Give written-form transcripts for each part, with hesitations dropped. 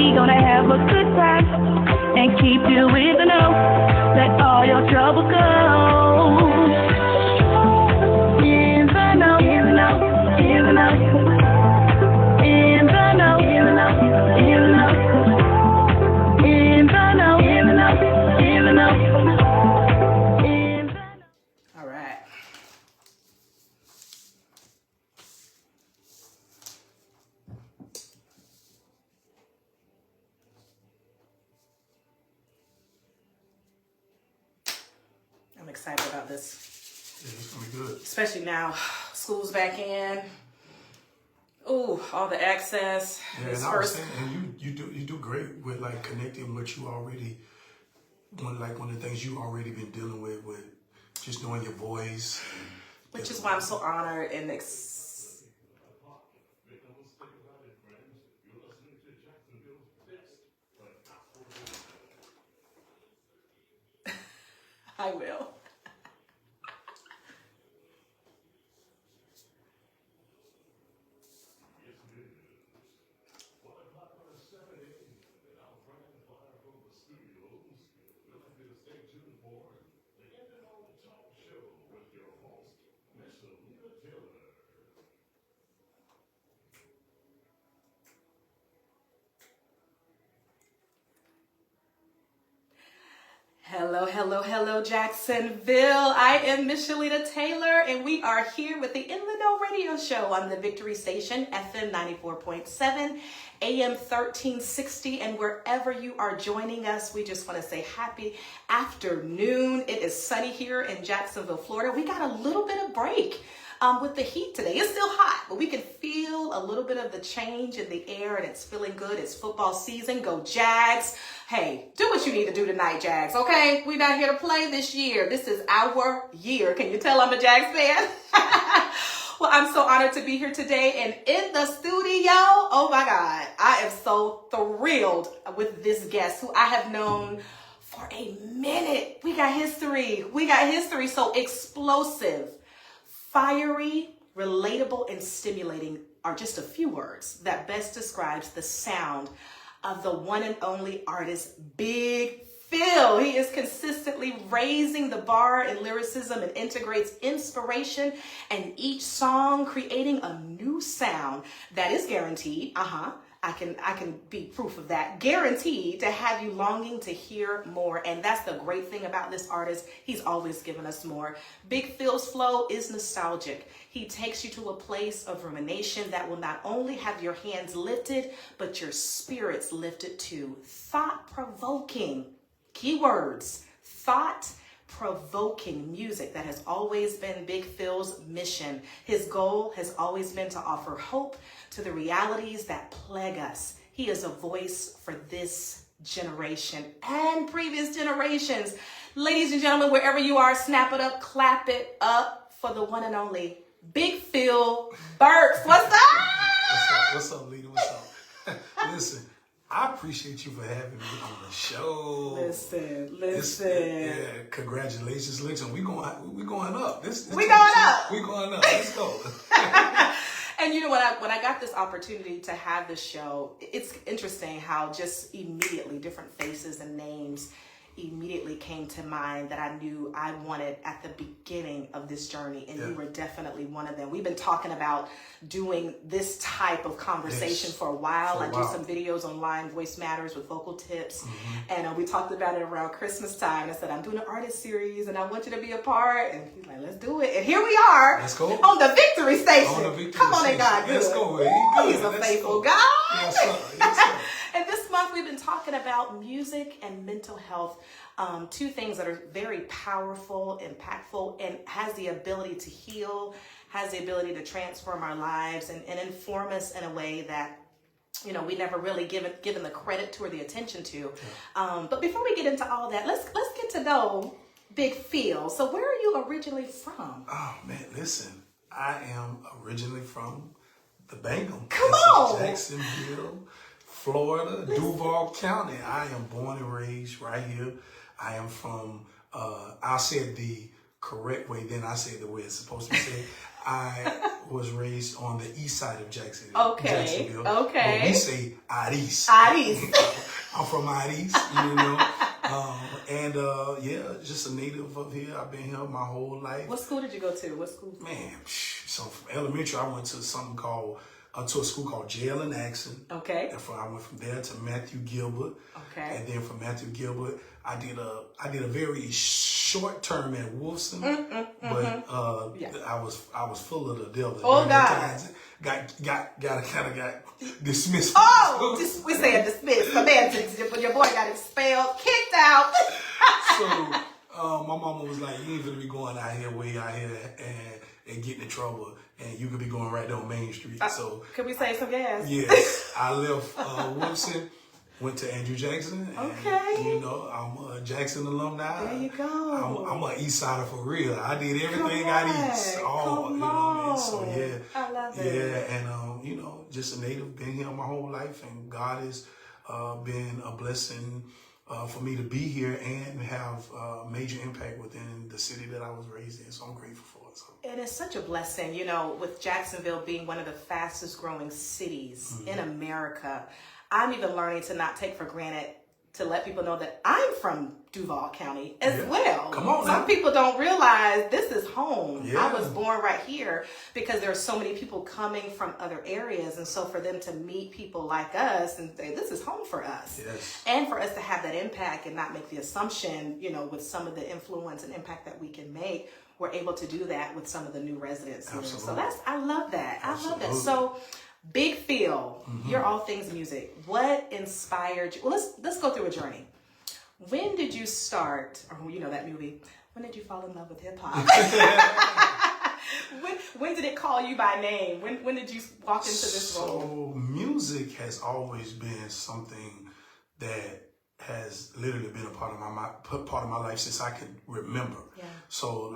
we gonna have a good time and keep you in the know. Let all your trouble go. In the know, in the know, in the know. In the know, in the know, in the know. In the know, in the know, in the know. In the know. All right. I'm excited about this. Yeah, it's gonna be good. Especially now, school's back in. Ooh, all the access. Yeah, and I was saying, and you do great with like connecting what you already one of the things you already been dealing with just knowing your voice. Which is why I'm so honored and I will. Hello, hello, hello, Jacksonville. I am Michellita Taylor, and we are here with the In the Know radio show on the Victory Station, FM 94.7, AM 1360, and wherever you are joining us, we just want to say happy afternoon. It is sunny here in Jacksonville, Florida. We got a little bit of break with the heat today. It's still hot, but we can feel a little bit of the change in the air, and it's feeling good. It's football season. Go Jags. Hey, do what you need to do tonight, Jags, okay? We're not here to play this year. This is our year. Can you tell I'm a Jags fan? Well, I'm so honored to be here today and in the studio. Oh my God, I am so thrilled with this guest who I have known for a minute. We got history. So explosive, fiery, relatable, and stimulating are just a few words that best describes the sound of the one and only artist, Big Fil. He is consistently raising the bar in lyricism and integrates inspiration and each song creating a new sound that is guaranteed. I can be proof of that. Guaranteed to have you longing to hear more. And that's the great thing about this artist. He's always given us more. Big Fil's flow is nostalgic. He takes you to a place of rumination that will not only have your hands lifted, but your spirits lifted too. Thought-provoking. Keywords. Thought-provoking music that has always been Big Fil's mission. His goal has always been to offer hope to the realities that plague us. He is a voice for this generation and previous generations. Ladies and gentlemen, wherever you are, snap it up, clap it up for the one and only Big Fil Burks. What's up? What's up, Lita? What's up? Listen, I appreciate you for having me on the show. Listen. Yeah, congratulations. Listen, we going up. We going up. We going up. Let's go. And you know, when I got this opportunity to have this show, it's interesting how just immediately different faces and names immediately came to mind that I knew I wanted at the beginning of this journey, and you were definitely one of them. We've been talking about doing this type of conversation for a while. I do some videos online, Voice Matters with vocal tips, and we talked about it around Christmas time. I said, I'm doing an artist series, and I want you to be a part. And he's like, let's do it. And here we are. Let's go. On the Victory Station. Come on, God. Let's go. He's a faithful God. Yes, sir. Yes, sir. And this month we've been talking about music and mental health. Two things that are very powerful, impactful, and has the ability to heal, has the ability to transform our lives and inform us in a way that, you know, we never really given the credit to or the attention to. But before we get into all that, let's get to know Big Fil. So where are you originally from? Oh man, listen, I am originally from the Bangham. Come on, Jacksonville, Florida, Duval County. I am born and raised right here. I am from, I'll say it the correct way, then I say it the way it's supposed to be said. I was raised on the east side of Jacksonville. Okay. But we say out east. Out east. I'm from out east, just a native of here. I've been here my whole life. What school did you go to? What school? Man, so from elementary, I went to to a school called Jail and Axon. Okay. And I went from there to Matthew Gilbert. Okay. And then from Matthew Gilbert, I did a very short term at Wolfson, but I was full of the devil. Oh God! Got dismissed. Oh, we say dismissed. Semantics. Your boy got expelled, kicked out. So my mama was like, "You ain't gonna be going way out here and getting in trouble, and you could be going right down Main Street." So could we save some gas? Yes, I left Wolfson. Went to Andrew Jackson. And, okay. I'm a Jackson alumni. There you go. I'm an East Sider for real. I did everything out East. Come on. So yeah. I love it. Yeah, and just a native, been here my whole life, and God has been a blessing for me to be here and have major impact within the city that I was raised in. So I'm grateful for it. So. It is such a blessing, with Jacksonville being one of the fastest growing cities in America. I'm even learning to not take for granted to let people know that I'm from Duval County as well. Come on, some people don't realize this is home. Yeah. I was born right here because there are so many people coming from other areas. And so for them to meet people like us and say, this is home for us. Yes. And for us to have that impact and not make the assumption, with some of the influence and impact that we can make, we're able to do that with some of the new residents. Absolutely. So I love that. Absolutely. I love that. So Big Fil, you're all things music. What inspired you? Well, let's go through a journey. When did you start, or that movie, when did you fall in love with hip hop? when did it call you by name? When did you walk into this role? So music has always been something that has literally been a part of my life since I could remember. Yeah. So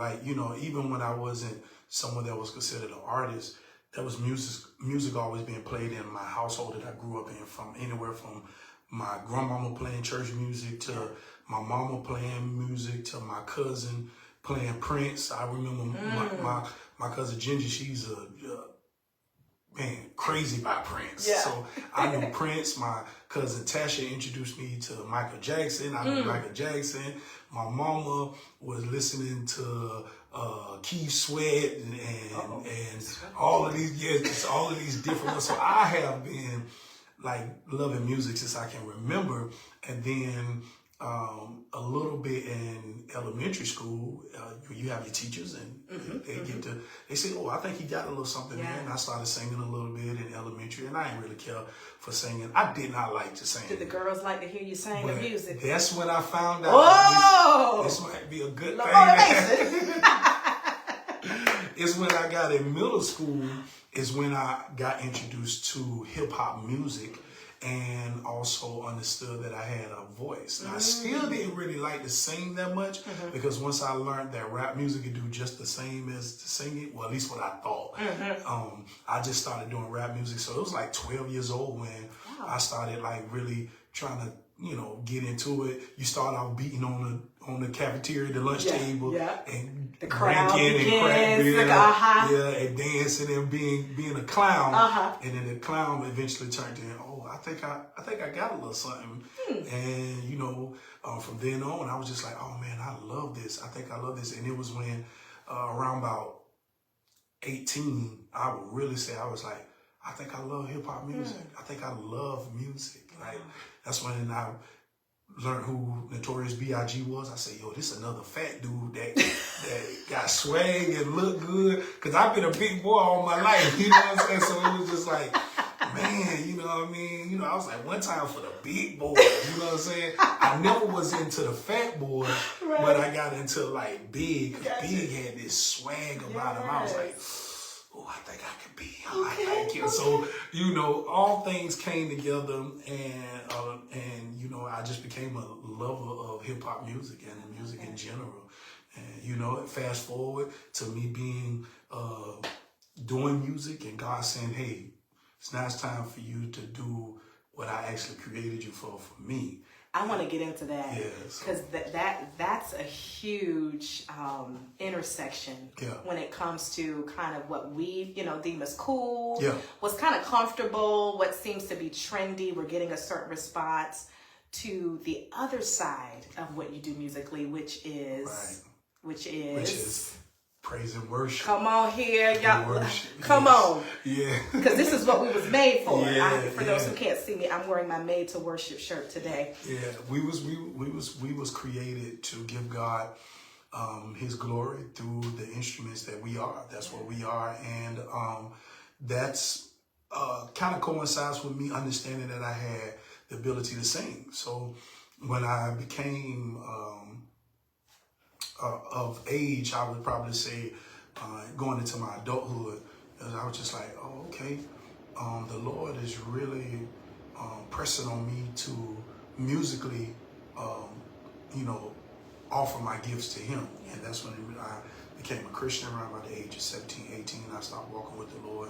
even when I wasn't someone that was considered an artist, there was music always being played in my household that I grew up in, from anywhere from my grandmama playing church music to my mama playing music to my cousin playing Prince. I remember my cousin Ginger, she's crazy by Prince. Yeah. So I knew Prince. My cousin Tasha introduced me to Michael Jackson. I knew Michael Jackson. My mama was listening to Keith Sweat and all of these different ones. So I have been loving music since I can remember. And then a little bit in elementary school, you have your teachers and they say, oh, I think he got a little something there. And I started singing a little bit in elementary, and I didn't really care for singing. I did not like to sing. Did the girls like to hear you sing the music? That's when I found out this might be a good thing. It's when I got in middle school is when I got introduced to hip hop music and also understood that I had a voice. And I still didn't really like to sing that much because once I learned that rap music could do just the same as to sing it, well, at least what I thought, I just started doing rap music. So it was 12 years old when I started really trying to, get into it. You start off beating on the cafeteria, the lunch table, and the crowd drinking and crack beer, and dancing and being a clown. And then the clown eventually turned in, I think I got a little something. And from then on, I was just like, oh man, I love this. I think I love this. And it was when around about 18, I would really say I was like, I think I love hip hop music. I think I love music. That's when I learned who Notorious B.I.G. was. I said, yo, this another fat dude that got swag and look good. Cause I've been a big boy all my life, you know what I'm saying? So it was just like, man, you know what I mean? I was like, one time for the big boys, you know what I'm saying? I never was into the fat boy, but I got into Big. Big had this swag about him. I was like, oh, I think I could be. I like you. So, all things came together and I just became a lover of hip hop music and music in general. And, fast forward to me being, doing music and God saying, hey, now it's time for you to do what I actually created you for me. I want to get into that because that's a huge intersection when it comes to kind of what we deem as cool, what's kind of comfortable, what seems to be trendy. We're getting a certain response to the other side of what you do musically, which is praise and worship. Come on here, y'all. Come on. Yeah. Because this is what we was made for. For those who can't see me, I'm wearing my Made to Worship shirt today. Yeah, we was created to give God His glory through the instruments that we are. That's what we are, and that's kind of coincides with me understanding that I had the ability to sing. So when I became of age, I would probably say going into my adulthood, I was just like, oh, okay, the Lord is really pressing on me to musically, offer my gifts to Him. And that's when I became a Christian around about the age of 17, 18. I started walking with the Lord,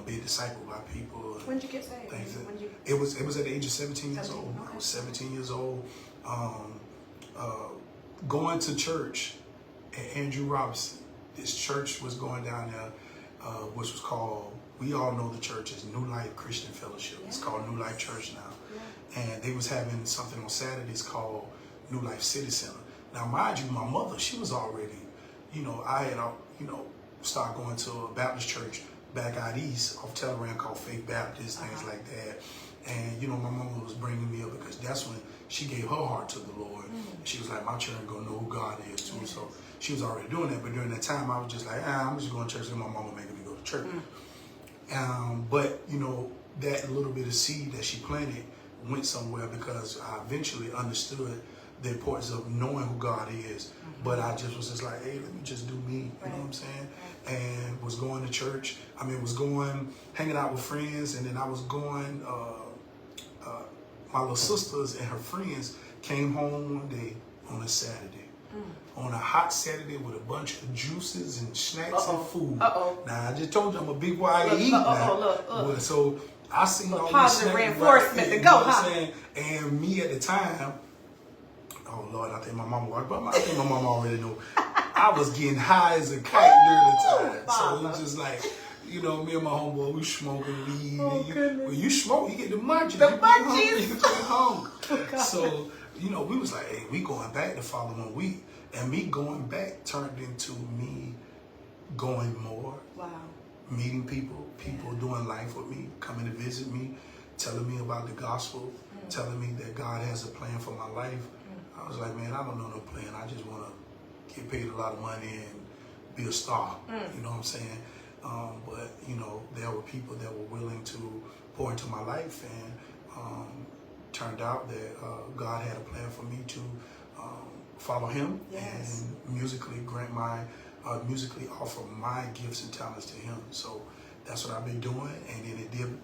being discipled by people. When did you get saved? It was at the age of 17 years old. Okay. I was 17 years old. Going to church at Andrew Robinson. This church was going down there, which was called, we all know the church as New Life Christian Fellowship. It's called New Life Church now. And they was having something on Saturdays called New Life City Center. Now, mind you, my mother, she was already, I had, started going to a Baptist church back out east off Telegram called Faith Baptist, things like that. And, my mama was bringing me up because that's when she gave her heart to the Lord. She was like, my children gonna know who God is too. So she was already doing that. But during that time, I was just like, I'm just going to church and my mama making me go to church. But, that little bit of seed that she planted went somewhere because I eventually understood the importance of knowing who God is. But I just was just like, hey, let me just do me. You know what I'm saying? And was going to church. Hanging out with friends. And then I was going, my little sisters and her friends came home one day on a Saturday. On a hot Saturday with a bunch of juices and snacks and food. Now, I just told you I'm a big boy, I eat now. So I seen all these positive reinforcement to go, huh? And me at the time, oh Lord, I think my mama, I think my mama already knew. I was getting high as a kite during the time. So it was just like, me and my homeboy, we smoking weed. When you smoke, you get the munchies. You get hungry. So, we was like, hey, we going back the following week. And me going back turned into me going more. Wow. Meeting people doing life with me, coming to visit me, telling me about the gospel, telling me that God has a plan for my life. I was like, man, I don't know no plan. I just want to get paid a lot of money and be a star. You know what I'm saying? But, there were people that were willing to pour into my life, and turned out that God had a plan for me to follow Him and musically musically offer my gifts and talents to Him. So that's what I've been doing. And then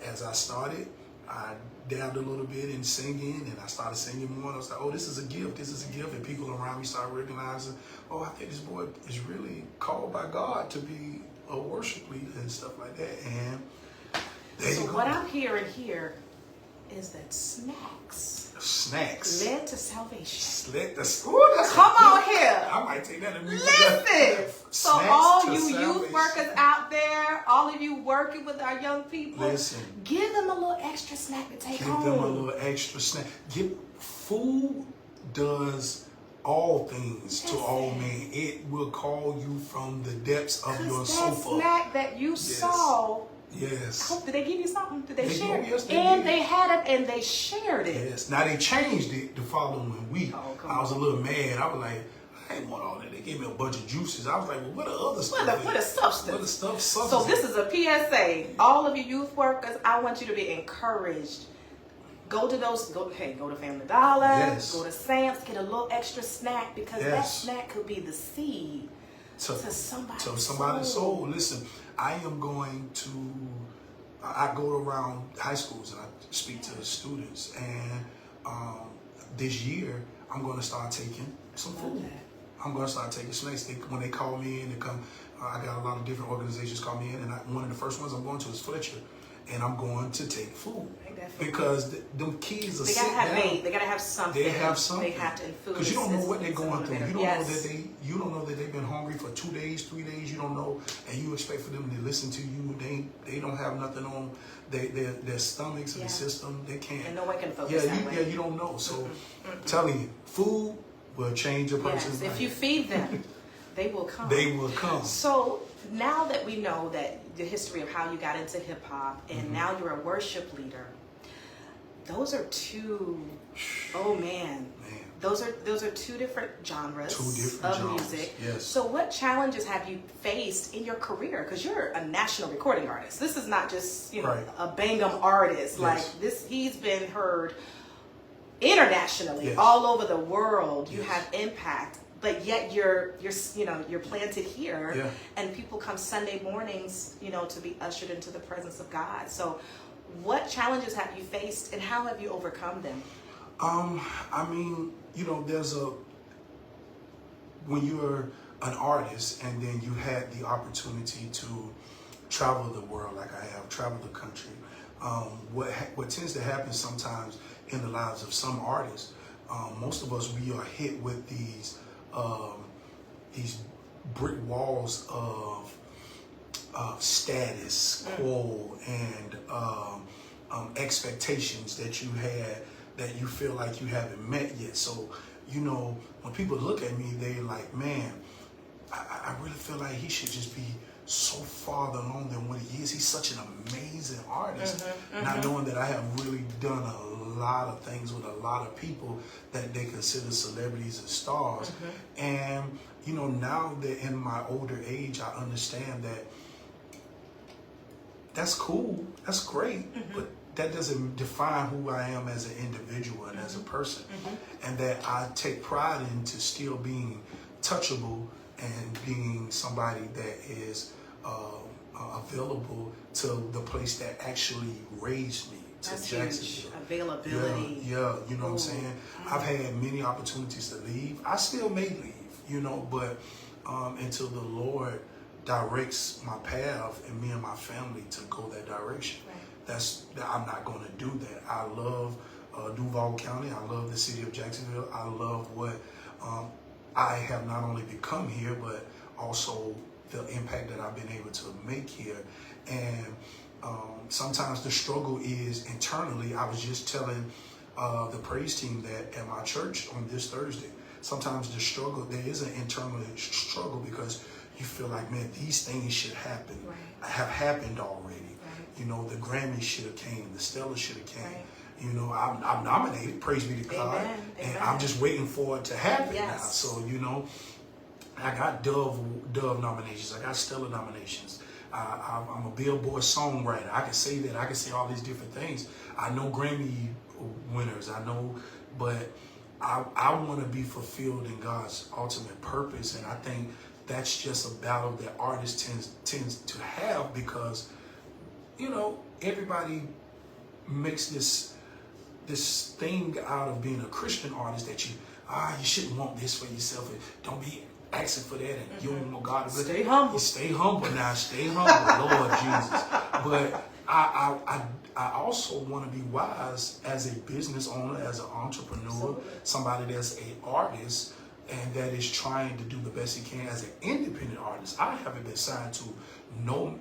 as I started, I dabbed a little bit in singing, and I started singing more. And I was like, oh, this is a gift. And people around me started recognizing, oh, I think this boy is really called by God to be a worship leader and stuff like that. And there you go. What I'm hearing here is that snacks led to salvation. Come on here. I might take that in music. Listen. So all you youth workers out there, all of you working with our young people, listen. Give them a little extra snack to take home. Give them a little extra snack. Food does all things to all men. It will call you from the depths of your sofa. That snack that you saw. Yes. Did they give you something? Did they share it? Yes, they had it and they shared it. Yes. Now they changed it the following week. I was a little mad. I was like, I didn't want all that. They gave me a bunch of juices. I was like, well, what are other stuff? What is substance? What is substance? So this is a PSA. All of you youth workers, I want you to be encouraged. Go to Family Dollar, go to Sam's, get a little extra snack, because that snack could be the seed to somebody's soul. Listen, I go around high schools and I speak to students, and this year I'm going to start taking some food. I'm going to start taking snacks. When they call me in, they come. I got a lot of different organizations call me in, and one of the first ones I'm going to is Fletcher. and I'm going to take food. Because them kids are they gotta have bait. They gotta have something. They have something. They have to food. Because you don't know what they're going through. You don't yes. know that you don't know that they've been hungry for 2 days, 3 days. You don't know, and you expect for them to listen to you. They don't have nothing on their stomachs and the system. They can't. And no one can focus that way. Yeah, you don't know. So, I'm telling you, food will change a person's life. If you feed them, they will come. They will come. So now that we know that the history of how you got into hip hop, and now you're a worship leader. Those are two, those are two different genres of music. Yes. So what challenges have you faced in your career? Because you're a national recording artist. This is not just, a Bangam artist. Yes. Like this, he's been heard internationally, all over the world. You have impact. But yet you're planted here, and people come Sunday mornings, to be ushered into the presence of God. So what challenges have you faced, and how have you overcome them? I mean, when you're an artist and then you had the opportunity to travel the world, like I have traveled the country, what tends to happen sometimes in the lives of some artists, most of us, we are hit with these brick walls of status quo and expectations that you had that you feel like you haven't met yet. So, when people look at me, they're like, man, I really feel like he should just be so farther along than what he is. He's such an amazing artist. Not knowing that I have really done a lot of things with a lot of people that they consider celebrities and stars. And, now that in my older age, I understand that that's cool, that's great, but that doesn't define who I am as an individual and as a person. And that I take pride into still being touchable and being somebody that is available to the place that actually raised me, to That's Jacksonville. Huge. Availability. Yeah, you know what I'm saying? I've had many opportunities to leave. I still may leave, but until the Lord directs my path and me and my family to go that direction. I'm not going to do that. I love Duval County. I love the city of Jacksonville. I love what I have not only become here, but also the impact that I've been able to make here. And sometimes the struggle is internally. I was just telling the praise team that at my church on this Thursday, sometimes there is an internal struggle because you feel like, man, these things should happen. Have happened already. The Grammy should have came, the Stella should have came. I'm nominated, praise be to God. And I'm just waiting for it to happen now. So, I got Dove nominations, I got Stella nominations. I'm a Billboard songwriter. I can say that. I can say all these different things. I know Grammy winners. I know, but I want to be fulfilled in God's ultimate purpose, and I think that's just a battle that artists tends to have because, everybody makes this thing out of being a Christian artist that you shouldn't want this for yourself. Don't be asking for that, and you don't want God to stay humble. Stay humble now. Stay humble, Lord Jesus. But I also want to be wise as a business owner, as an entrepreneur, somebody that's an artist and that is trying to do the best he can as an independent artist. I haven't been signed to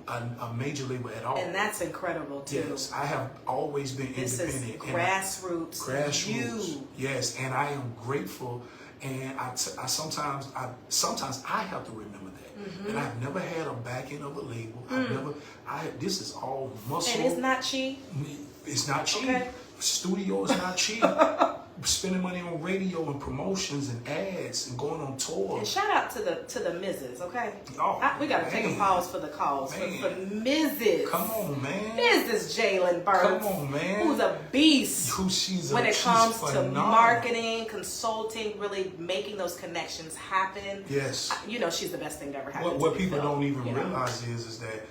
a major label at all. And that's incredible too. Yes, I have always been independent. Grassroots. Grassroots. Yes, and I am grateful. And I sometimes I have to remember that. And I've never had a backing of a label. This is all muscle. And it's not cheap. It's not cheap. Okay. Studio is not cheap. Spending money on radio and promotions and ads and going on tour. And shout out to the Mrs. Okay, we gotta take a pause for the calls for Mrs. Come on, man. Mrs. Jalen Burks. Come on, man. Who's a beast. When it comes to marketing, consulting, really making those connections happen. Yes. She's the best thing to ever happen. What people don't even realize is that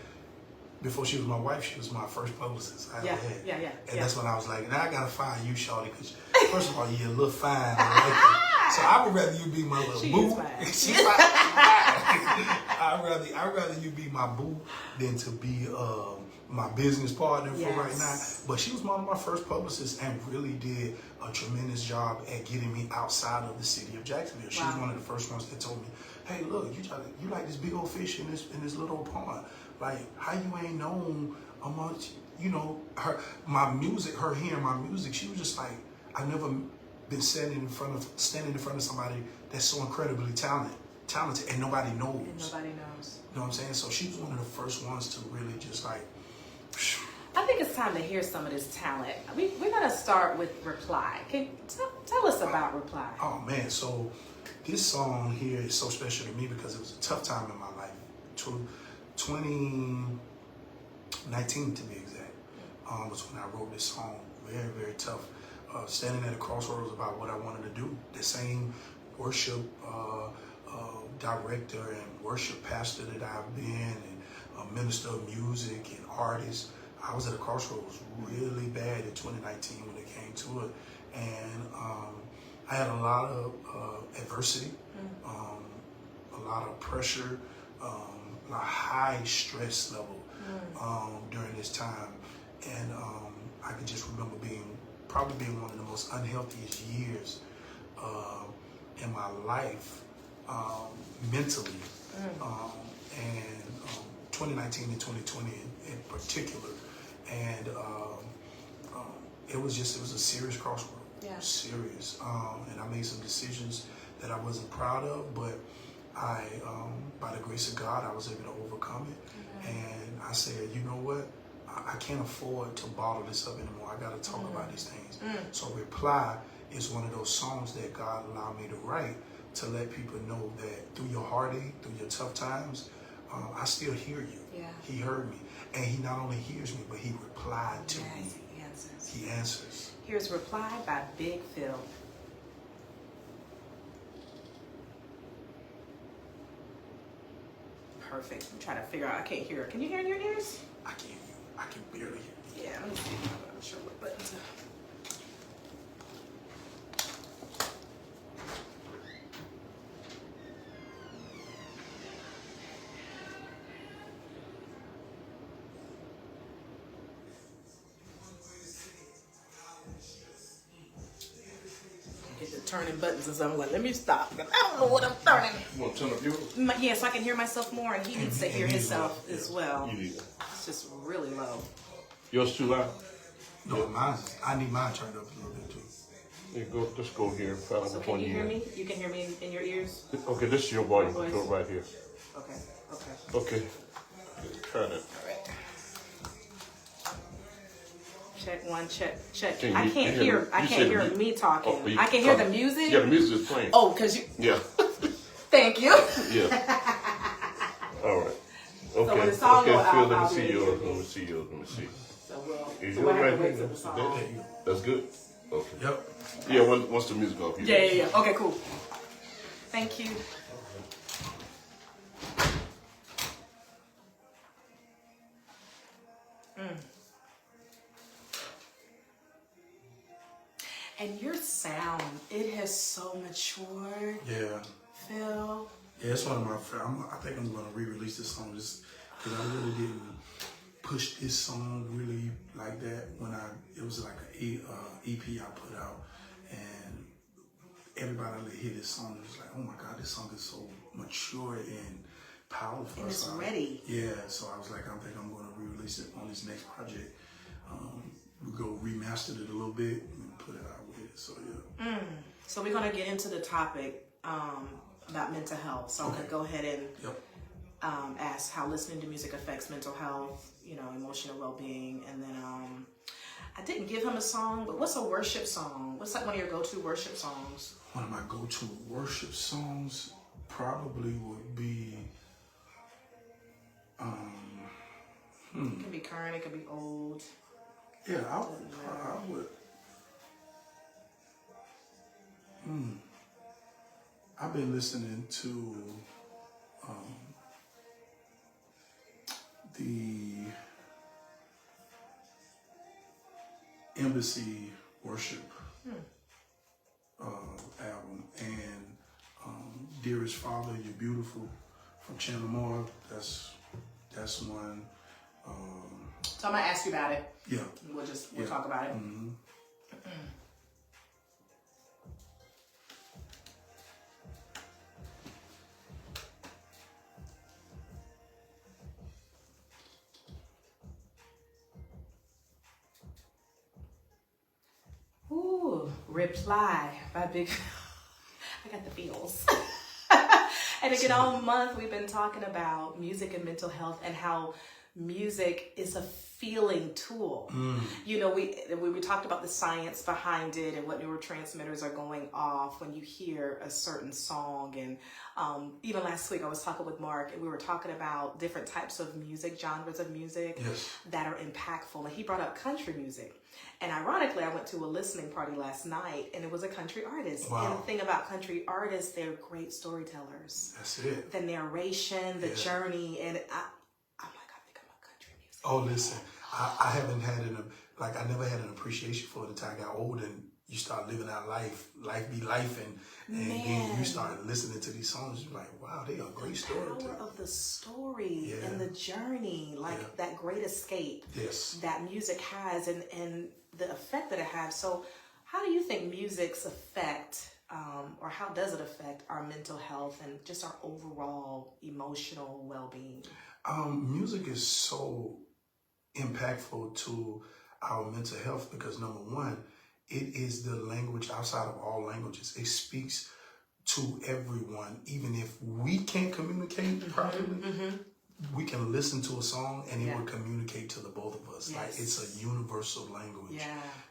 before she was my wife, she was my first publicist I ever had. And that's when I was like, now I gotta fire you, shawty, because first of all, you're a little fine. I like you. So I would rather you be my little boo. She's fine. I'd rather you be my boo than to be my business partner for right now. But she was one of my first publicists and really did a tremendous job at getting me outside of the city of Jacksonville. She was one of the first ones that told me, hey, look, you like this big old fish in this little pond. Like, how you ain't known amongst, you know, my music, her hearing my music, she was just like, I've never been standing in front of somebody that's so incredibly talented and nobody knows. Nobody knows. You know what I'm saying? So she was one of the first ones to really just like, I think it's time to hear some of this talent. We're gonna start with Reply. Tell us about Reply. Oh man, so this song here is so special to me because it was a tough time in my life. 2019 to be exact, was when I wrote this song. Very, very tough. Standing at a crossroads about what I wanted to do. The same worship director and worship pastor that I've been, and a minister of music and artist. I was at a crossroads really bad in 2019 when it came to it. And I had a lot of adversity, a lot of pressure, a high stress level during this time. And I can just remember probably being one of the most unhealthiest years in my life, mentally, and 2019 and 2020 in particular. And it was a serious crossroad, serious. And I made some decisions that I wasn't proud of, but I, by the grace of God, I was able to overcome it. And I said, you know what? I can't afford to bottle this up anymore. I got to talk about these things. So Reply is one of those songs that God allowed me to write to let people know that through your heartache, through your tough times, I still hear you. Yeah. He heard me. And he not only hears me, but he replied to me. He answers. He answers. Here's Reply by Big Fil. Perfect. I'm trying to figure out. I can't hear. Can you hear in your ears? I can't hear. I can barely hear. Yeah, let me see. I'm not sure what button to. Get to turning buttons and something. Like, let me stop. I don't know what I'm turning. You want to turn up yours? Yeah, so I can hear myself more, and he needs to hear himself as well. You need that. It's just really low. Yours too loud? No, I need mine turned up a little bit too. Let's go here. So can you hear me? You can hear me in your ears? Okay, this is your volume control right here. Okay. Okay. Try that. All right. Check one, check. I can't hear me talking. Oh, I can hear the music. Yeah, the music is playing. Oh, because you. Yeah. Thank you. Yeah. All right. Okay. So when the song okay, goes Phil, out, let I'll me see be yours. Let me see yours. So we'll Yours have right to wait here. till the song. That's good. Okay. Yep. Yeah, once the music goes. Yeah. Okay, cool. Thank you. And your sound, it has so matured. Yeah. Phil. Yeah, it's one of my favorites. I think I'm going to re-release this song just because I really didn't push this song really like that when it was like an EP I put out, and everybody that hear this song was like, oh my God, this song is so mature and powerful. And it's ready. Yeah, so I was like, I think I'm going to re-release it on this next project. We go remastered it a little bit and put it out with it. So yeah. So we're gonna get into the topic about mental health. So I'm gonna go ahead and ask how listening to music affects mental health, emotional well-being, and then I didn't give him a song, but what's a worship song? What's like one of your go-to worship songs? One of my go-to worship songs probably would be. It can be current, it can be old. Yeah, I would. I've been listening to the Embassy Worship album and Dearest Father, You're Beautiful from Chandler Moore. That's one. So I'm gonna ask you about it. Yeah. We'll talk about it. Mm-hmm. Ooh, Reply by Big Fil. I got the feels. And again, all month we've been talking about music and mental health and how music is a feeling tool. You know, we talked about the science behind it and what neurotransmitters are going off when you hear a certain song. And even last week I was talking with Mark and we were talking about different types of music, genres of music that are impactful. And he brought up country music. And ironically, I went to a listening party last night and it was a country artist. Wow. And the thing about country artists, they're great storytellers. That's it. The narration, the journey, and I'm like, I think I'm a country music. Oh, listen, I haven't had I never had an appreciation for it until I got older and you start living out life be life, and then you start listening to these songs, you're like, wow, they are great stories. The power of the story and the journey, that great escape that music has and the effect that it has. So how do you think music's effect, or how does it affect our mental health and just our overall emotional well-being? Music is so impactful to our mental health because number one, it is the language outside of all languages. It speaks to everyone. Even if we can't communicate properly, we can listen to a song and it will communicate to the both of us. Like it's a universal language.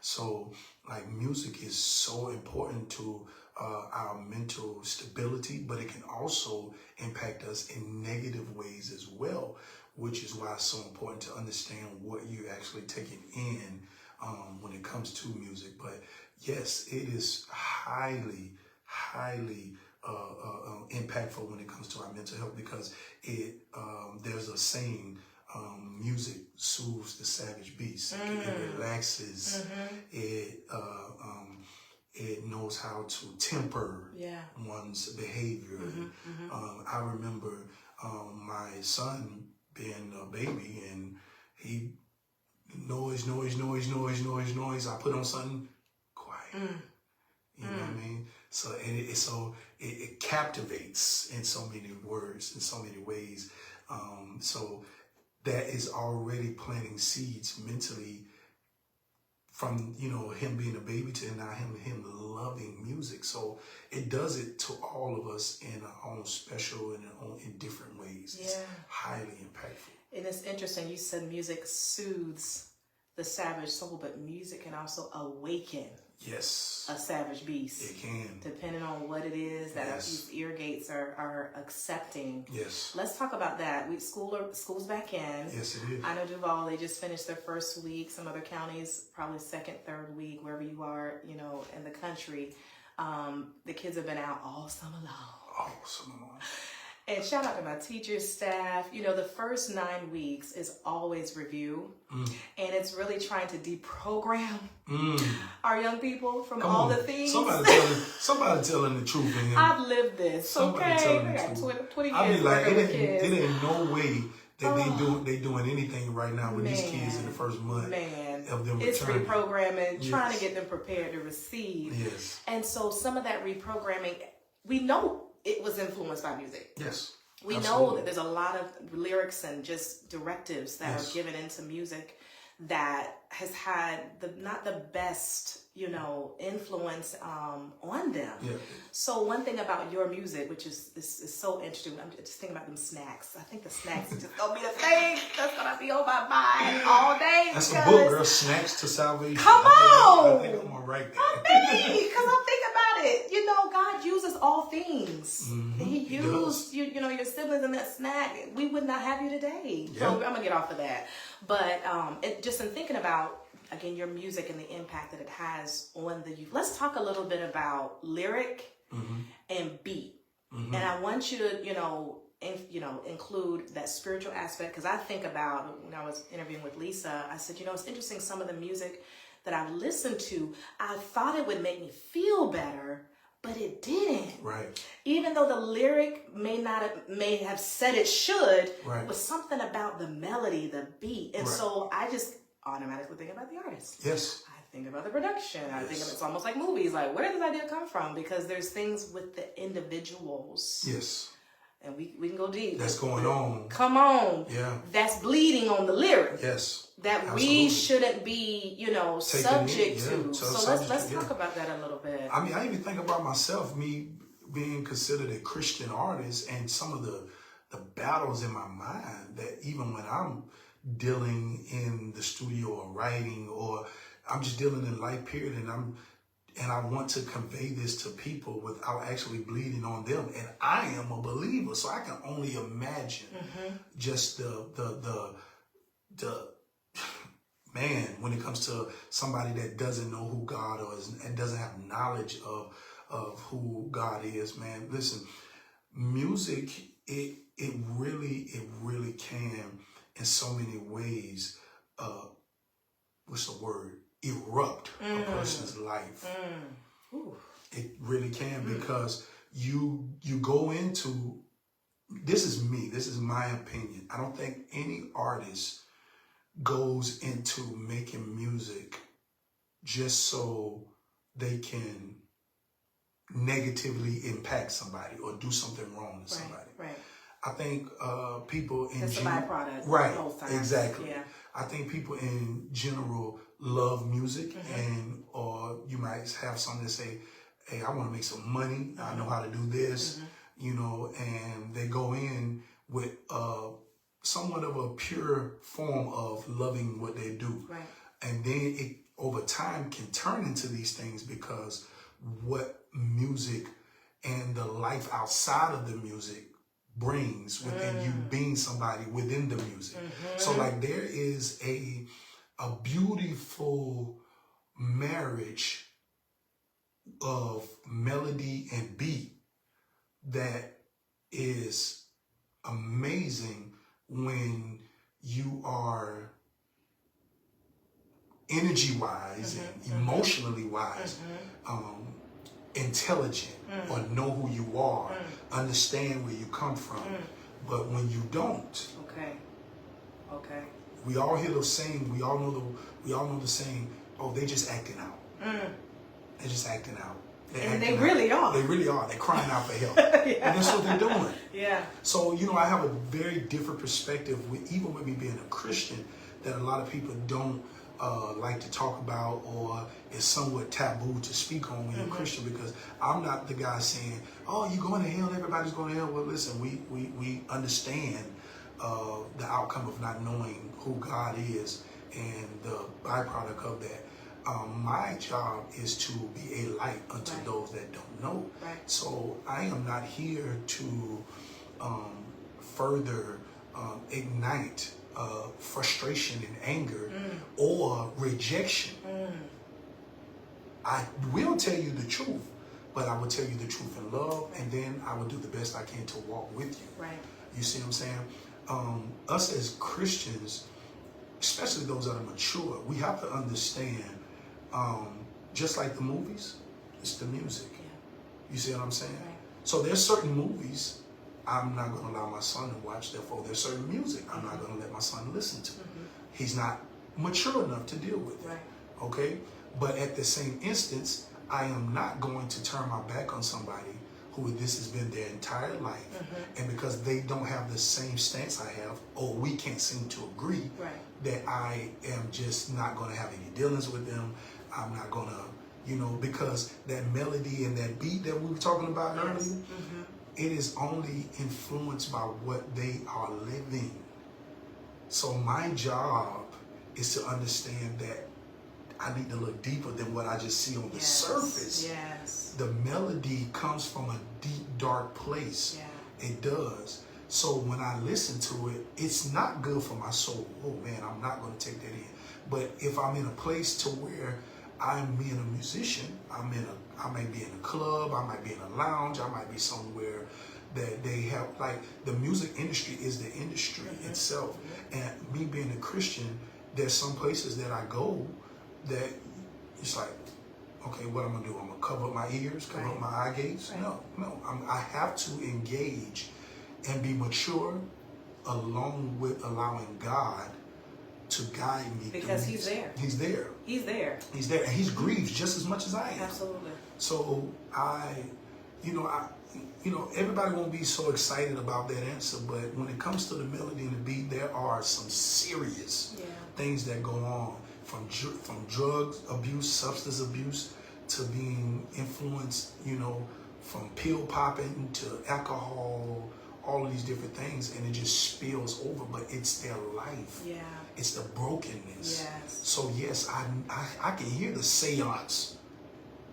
So like music is so important to our mental stability, but it can also impact us in negative ways as well, which is why it's so important to understand what you're actually taking in when it comes to music. But yes, it is highly impactful when it comes to our mental health because it there's a saying, music soothes the savage beast. It relaxes. It knows how to temper one's behavior. I remember my son being a baby and he noise. I put on something quiet. You know what I mean? So it captivates in so many words, in so many ways. So that is already planting seeds mentally from, you know, him being a baby to now him loving music. So it does it to all of us in our own special and in different ways. It's highly impactful. And it's interesting, you said music soothes the savage soul, but music can also awaken a savage beast. It can. Depending on what it is that these ear gates are accepting. Yes. Let's talk about that. School's back in. Yes, it is. I know Duval, they just finished their first week. Some other counties, probably second, third week, wherever you are, you know, in the country. The kids have been out all summer long. All summer long. And shout out to my teachers, staff. You know, the first 9 weeks is always review. And it's really trying to deprogram our young people from all the things. Somebody telling the truth in here. I've lived this, Somebody telling the I got truth. 20 I years be like, working with kids. it ain't no way that they doing anything right now with these kids in the first month of them returning. It's reprogramming, trying to get them prepared to receive. Yes. And so some of that reprogramming, we know it was influenced by music. Yes. We Absolutely. know that there's a lot of lyrics and just directives that are given into music that has had not the best, you know, influence on them. Yeah. So one thing about your music, which is so interesting, I'm just thinking about them snacks. I think the snacks is just gonna be the thing that's gonna be on my mind all day. That's a book, girl. Snacks to Salvation. Come on! I think I'm gonna write that. Because I'm thinking about it. You know, God uses all things. He used you know, your siblings in that snack. We would not have you today. Yeah. So I'm gonna get off of that. But just in thinking about, again, your music and the impact that it has on the youth. Let's talk a little bit about lyric and beat. And I want you to, include that spiritual aspect, because I think about, when I was interviewing with Lisa, I said, it's interesting, some of the music that I've listened to, I thought it would make me feel better, but it didn't. Right. Even though the lyric may have said it should, Right. it was something about the melody, the beat. And so I just automatically think about the artist. Yes. I think about the production. I think of it's almost like movies. Like, where did this idea come from? Because there's things with the individuals. Yes. And we can go deep. That's going on. Come on. Yeah. That's bleeding on the lyric. Yes. That Absolutely. we shouldn't be, subject to. So let's talk about that a little bit. I mean, I even think about myself, me being considered a Christian artist, and some of the battles in my mind that even when I'm dealing in the studio or writing, or I'm just dealing in life period, and I want to convey this to people without actually bleeding on them. And I am a believer, so I can only imagine just the man, when it comes to somebody that doesn't know who God is and doesn't have knowledge of who God is, man. Listen, music, it really can in so many ways, what's the word? Erupt a person's life. It really can, because you go into, this is my opinion. I don't think any artist goes into making music just so they can negatively impact somebody or do something wrong to somebody. Right. I think people in it's a byproduct. Right, Both times. exactly. Yeah. I think people in general love music, and or you might have some that say, hey, I want to make some money. I know how to do this, and they go in with somewhat of a pure form of loving what they do. Right. And then it over time can turn into these things, because what music and the life outside of the music brings within you being somebody within the music. So like there is a beautiful marriage of melody and beat that is amazing when you are energy wise and emotionally wise, intelligent, or know who you are, understand where you come from. But when you don't, okay, we all hear the saying, we all know the saying, oh, they just acting out. They're just acting out. And they really are. They really are. They're crying out for help. And that's what they're doing. Yeah. So, I have a very different perspective, even with me being a Christian, that a lot of people don't like to talk about, or is somewhat taboo to speak on when you're a Christian, because I'm not the guy saying, oh, you going to hell, everybody's going to hell. Well, listen, we understand the outcome of not knowing who God is and the byproduct of that. My job is to be a light unto those that don't know. Right. So I am not here to further ignite frustration and anger or rejection. I will tell you the truth, but I will tell you the truth in love, and then I will do the best I can to walk with you. Right. You see what I'm saying? Us as Christians, especially those that are mature, we have to understand, just like the movies, it's the music. Yeah. You see what I'm saying? Right. So there's certain movies I'm not going to allow my son to watch. Therefore, there's certain music I'm not going to let my son listen to. He's not mature enough to deal with it. Right. Okay? But at the same instance, I am not going to turn my back on somebody who this has been their entire life. And because they don't have the same stance I have, or we can't seem to agree, that I am just not going to have any dealings with them. I'm not going to, because that melody and that beat that we were talking about earlier, it is only influenced by what they are living. So my job is to understand that I need to look deeper than what I just see on the surface. Yes. The melody comes from a deep, dark place. Yeah. It does. So when I listen to it, it's not good for my soul. Oh man, I'm not going to take that in. But if I'm in a place to where I'm being a musician, I may be in a club, I might be in a lounge, I might be somewhere that they have, like, the music industry is the industry itself. And me being a Christian, there's some places that I go that it's like, okay, what I'm gonna do? I'm gonna cover up my ears, cover up my eye gates. Right. No. I have to engage and be mature, along with allowing God to guide me. Because He's there. He's there. He's there. He's there, and He's grieved just as much as I am. Absolutely. So everybody won't be so excited about that answer, but when it comes to the melody and the beat, there are some serious things that go on, from drug abuse, substance abuse, to being influenced, from pill popping to alcohol, all of these different things, and it just spills over. But it's their life. Yeah. It's the brokenness. Yes. So yes, I can hear the seance.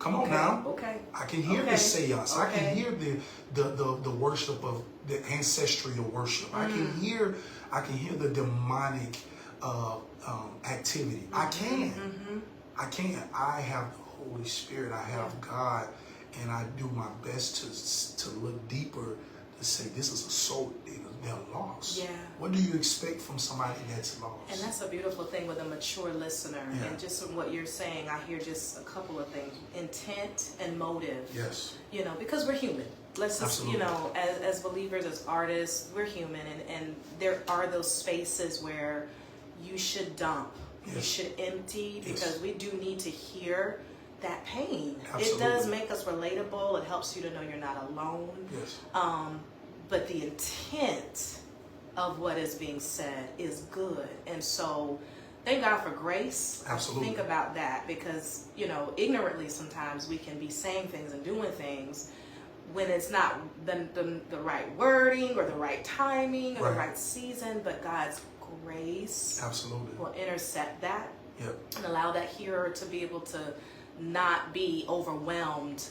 Come on now. Okay. I can hear the seance. I can hear the worship of the ancestral worship. I can hear the demonic activity. I can. I have the Holy Spirit. I have God, and I do my best to look deeper, to say this is a soul. They're lost. Yeah. What do you expect from somebody that's lost? And that's a beautiful thing with a mature listener. Yeah. And just from what you're saying, I hear just a couple of things: intent and motive. Yes. Because we're human. Let's just, Absolutely. as believers, as artists, we're human, and there are those spaces where you should dump, you should empty, because we do need to hear that pain. Absolutely. It does make us relatable. It helps you to know you're not alone. Yes. But the intent of what is being said is good. And so thank God for grace. Absolutely. Think about that, because, ignorantly sometimes we can be saying things and doing things when it's not the right wording or the right timing or the right season, but God's grace will intercept that and allow that hearer to be able to not be overwhelmed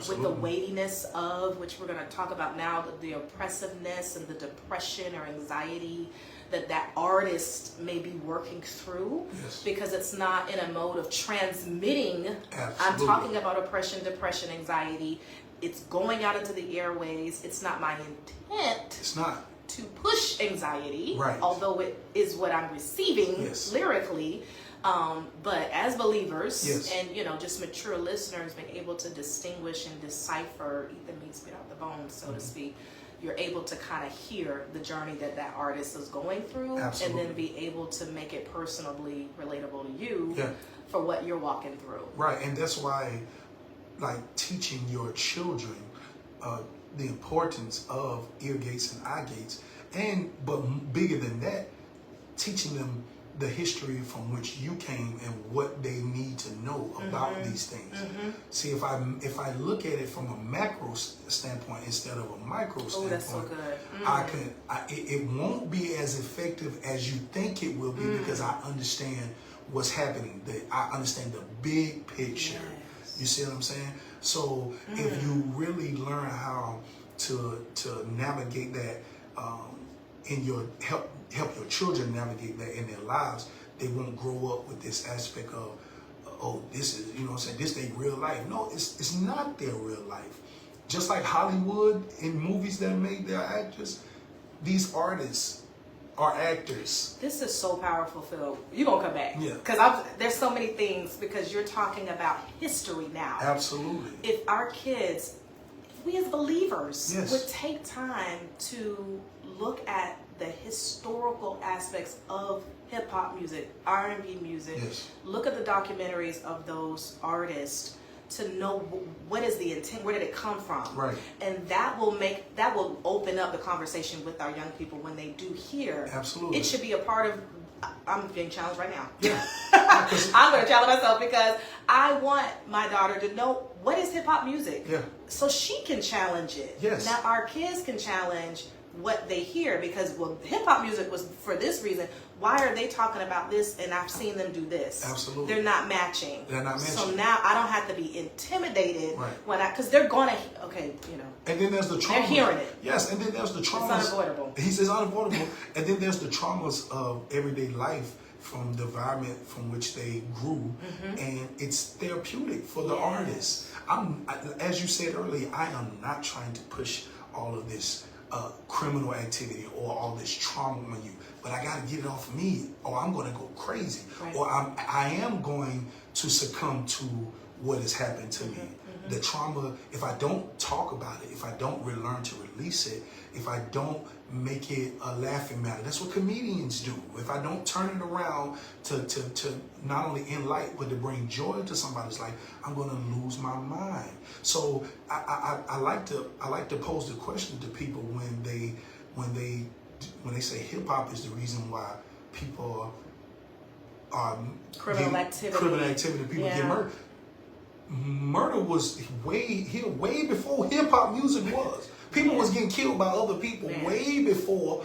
with the weightiness of, which we're going to talk about now, the oppressiveness and the depression or anxiety that artist may be working through, because it's not in a mode of transmitting. I'm talking about oppression, depression, anxiety. It's going out into the airways. It's not my intent. It's not to push anxiety, right, although it is what I'm receiving lyrically. But as believers and, just mature listeners, being able to distinguish and decipher, eat the meat, spit out the bones, so to speak, you're able to kind of hear the journey that artist is going through, and then be able to make it personally relatable to you for what you're walking through. Right, and that's why, teaching your children the importance of ear gates and eye gates, but bigger than that, teaching them the history from which you came and what they need to know about these things. See, if I look at it from a macro standpoint instead of a micro standpoint, that's so good. It won't be as effective as you think it will be, because I understand what's happening. I understand the big picture. You see what I'm saying? So if you really learn how to navigate that help your children navigate that in their lives, they won't grow up with this aspect of, this is, this their real life. No, it's not their real life. Just like Hollywood in movies that made their actors, these artists are actors. This is so powerful, Phil. You're going to come back. Yeah. Because there's so many things, because you're talking about history now. Absolutely. If our kids, we as believers, would take time to look at the historical aspects of hip-hop music, R&B music, look at the documentaries of those artists to know what is the intent, where did it come from, right? And that will open up the conversation with our young people when they do hear. Absolutely, it should be a part of. I'm being challenged right now. Yeah, I'm going to challenge myself, because I want my daughter to know what is hip-hop music. Yeah, so she can challenge it. Yes. Now our kids can challenge what they hear, because hip-hop music was for this reason. Why are they talking about this and I've seen them do this? Absolutely. They're not matching. So now I don't have to be intimidated because they're going to, And then there's the trauma. They're hearing it. Yes, and then there's the traumas. It's unavoidable. He says unavoidable. And then there's the traumas of everyday life from the environment from which they grew. And it's therapeutic for the artist. As you said earlier, I am not trying to push all of this criminal activity or all this trauma on you, but I got to get it off of me, or I'm going to go crazy, or I am going to succumb to what has happened to me. The trauma, if I don't talk about it, if I don't really learn to release it, if I don't make it a laughing matter, that's what comedians do. If I don't turn it around to not only enlighten, but to bring joy to somebody's life, I'm going to lose my mind. So I like to pose the question to people when they say hip hop is the reason why people are criminal activity, people get murdered. Murder was way before hip hop music was. People was getting killed by other people way before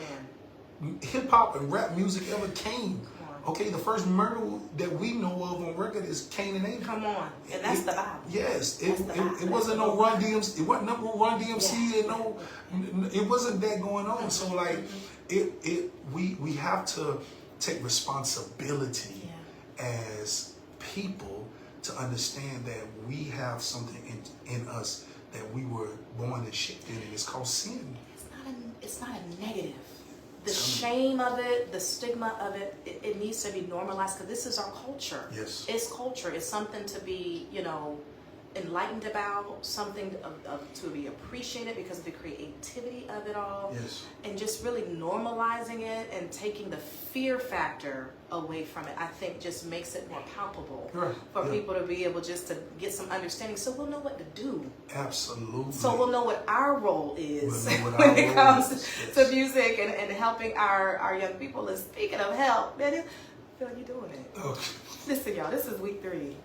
hip hop and rap music ever came. Okay, the first murder that we know of on record is Cain and Abel. Come on, and that's the Bible. Yes, it wasn't no Run DMC. It wasn't no Run DMC. And it wasn't that going on. So like, we have to take responsibility as people to understand that we have something in us that we were born and shaped in, and it's called sin. It's not a negative. The shame of it, the stigma of it, it needs to be normalized because this is our culture. Yes. It's culture. It's something to be, enlightened about, something to be appreciated because of the creativity of it all. Yes. And just really normalizing it and taking the fear factor away from it, I think just makes it more palpable for people to be able just to get some understanding so we'll know what to do. Absolutely. So we'll know what our role is when it comes to music and helping our young people. And speaking of help, man, Phil, you doing it. Okay. Listen, y'all, this is week 3.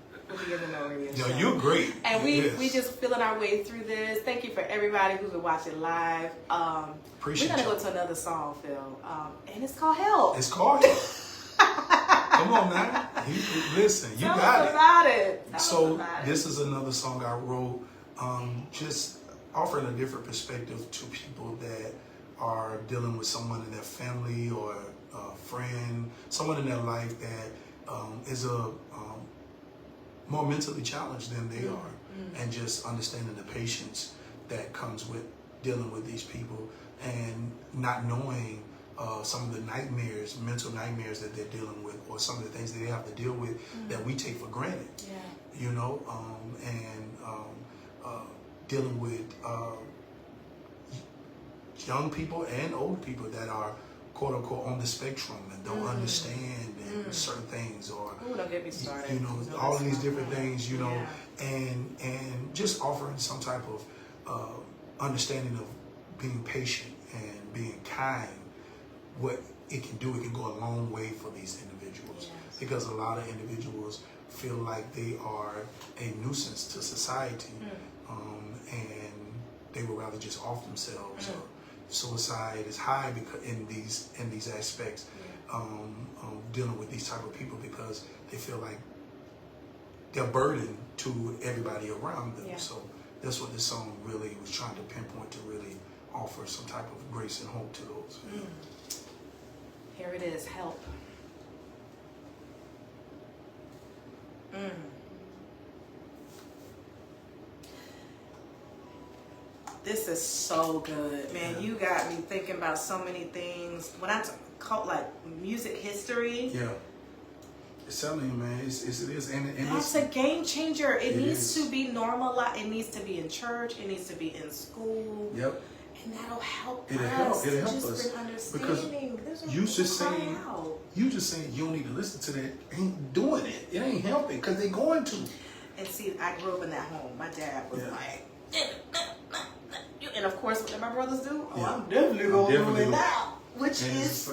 No, you're great. And we just feeling our way through this. Thank you for everybody who's been watching live. Appreciate we're going to go to another song, Phil. And it's called Help. It's called Help. Come on, man. Listen, you Tell got us about it. This is another song I wrote, just offering a different perspective to people that are dealing with someone in their family or a friend, someone in their life that is more mentally challenged than they are, and just understanding the patience that comes with dealing with these people and not knowing some of the nightmares, mental nightmares that they're dealing with, or some of the things that they have to deal with that we take for granted. Dealing with young people and old people that are quote unquote on the spectrum and don't understand certain things, or don't get me started. all of these different things, and just offering some type of understanding of being patient and being kind. What it can do, it can go a long way for these individuals, because a lot of individuals feel like they are a nuisance to society, and they would rather just off themselves. Suicide is high because in these aspects, dealing with these type of people, because they feel like they're burdened to everybody around them. So that's what this song really was trying to pinpoint, to really offer some type of grace and hope to those. Here it is, Help. This is so good, man. You got me thinking about so many things. When I call like music history, it's telling you, man, it is, and that's a game changer. It needs to be normalized. It needs to be in church. It needs to be in school. And that'll help us. It'll help just us. bring understanding. Because you just saying you don't need to listen to that ain't doing it. It ain't helping, because they're going to. And see, I grew up in that home. My dad was like, and of course, what did my brothers do? I'm definitely going to do it now. Which is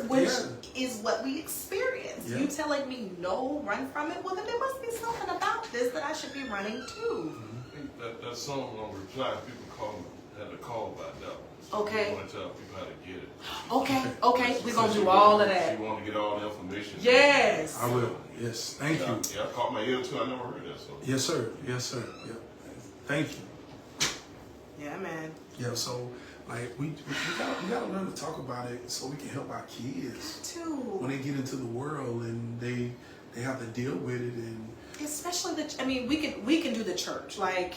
what we experience. You telling me no, run from it? Well, then there must be something about this that I should be running to. I think that song on Reply, people had to call about that one. Okay. You want to tell people how to get it. Okay. We're going to do all of that. You want to get all the information. Yes. I will. Yes. Thank you. Yeah, I caught my ear too. I never heard that song. Yes, sir. Yeah. Thank you. Yeah, man. Yeah, so like we gotta learn to talk about it so we can help our kids too when they get into the world and they have to deal with it, and especially we can do the church, like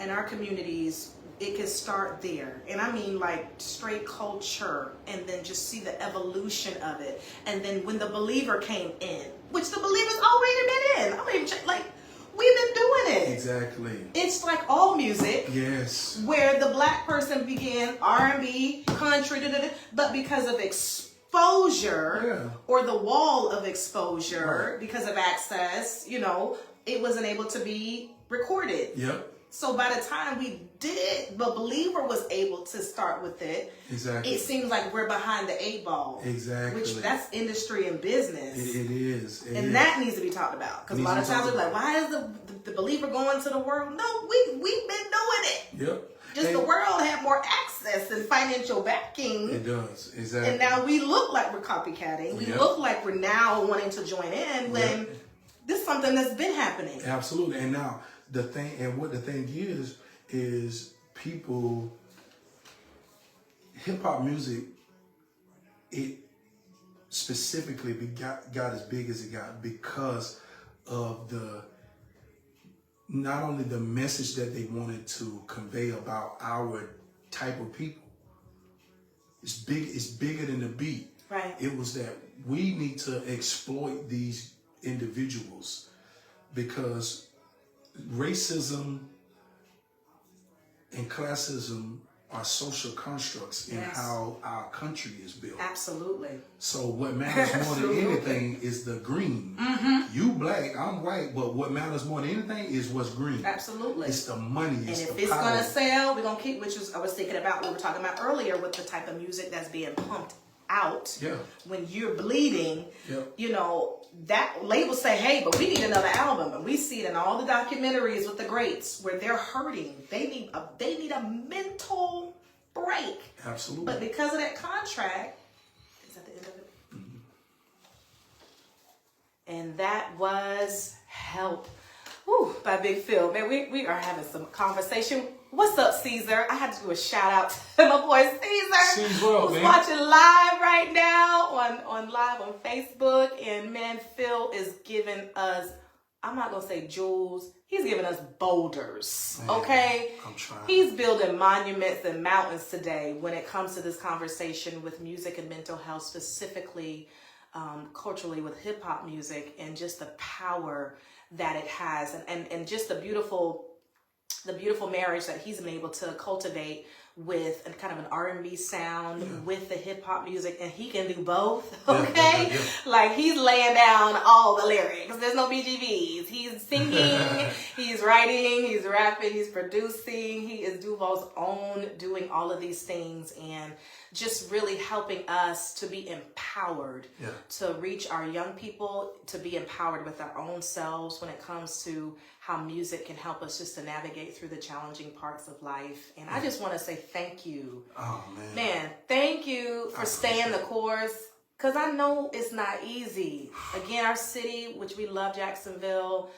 in our communities. It can start there, and I mean like straight culture, and then just see the evolution of it. And then when the believer came in, which the believer's already been in, I mean, like we've been doing Exactly. It's like all music. Yes. Where the black person began R&B, country, but because of exposure or the wall of exposure, because of access, you know, it wasn't able to be recorded. Yep. So by the time the believer was able to start with it, it seems like we're behind the 8 ball. Exactly. Which that's industry and business. It is. That needs to be talked about. Because a lot of times we're like, why is the believer going to the world? No, we've been doing it. Yep. Just the world had more access and financial backing. It does. Exactly. And now we look like we're copycatting. We look like we're now wanting to join in when this is something that's been happening. Absolutely. And now the thing is people, hip hop music, it specifically got as big as it got because of not only the message that they wanted to convey about our type of people. It's bigger than the beat. Right. It was that we need to exploit these individuals because racism and classism are social constructs in how our country is built. Absolutely. So what matters more than anything is the green. Mm-hmm. You black, I'm white, but what matters more than anything is what's green. Absolutely. It's the money, it's the power. And if it's going to sell, we're going to keep, I was thinking about what we were talking about earlier with the type of music that's being pumped out. Yeah. When you're bleeding, you know, that labels say, hey, but we need another album. And we see it in all the documentaries with the greats where they're hurting. They need a mental break. Absolutely. But because of that contract, is that the end of it? Mm-hmm. And that was Help. Whew, by Big Fil. Man, we are having some conversation. What's up, Caesar? I had to do a shout out to my boy Caesar, who's watching live right now on live on Facebook. And man, Phil is giving us, I'm not gonna say jewels, he's giving us boulders. Man, okay? I'm trying. He's building monuments and mountains today when it comes to this conversation with music and mental health, specifically culturally with hip hop music and just the power that it has and just the beautiful marriage that he's been able to cultivate with kind of an R&B sound with the hip hop music, and he can do both. Okay, like he's laying down all the lyrics. There's no BGVs. He's singing, he's writing, he's rapping, he's producing. He is Duval's own, doing all of these things and just really helping us to be empowered to reach our young people, to be empowered with our own selves when it comes to how music can help us just to navigate through the challenging parts of life. And I just want to say thank you. Oh, man. Man, thank you for staying the course, because I know it's not easy. Again, our city, which we love, Jacksonville,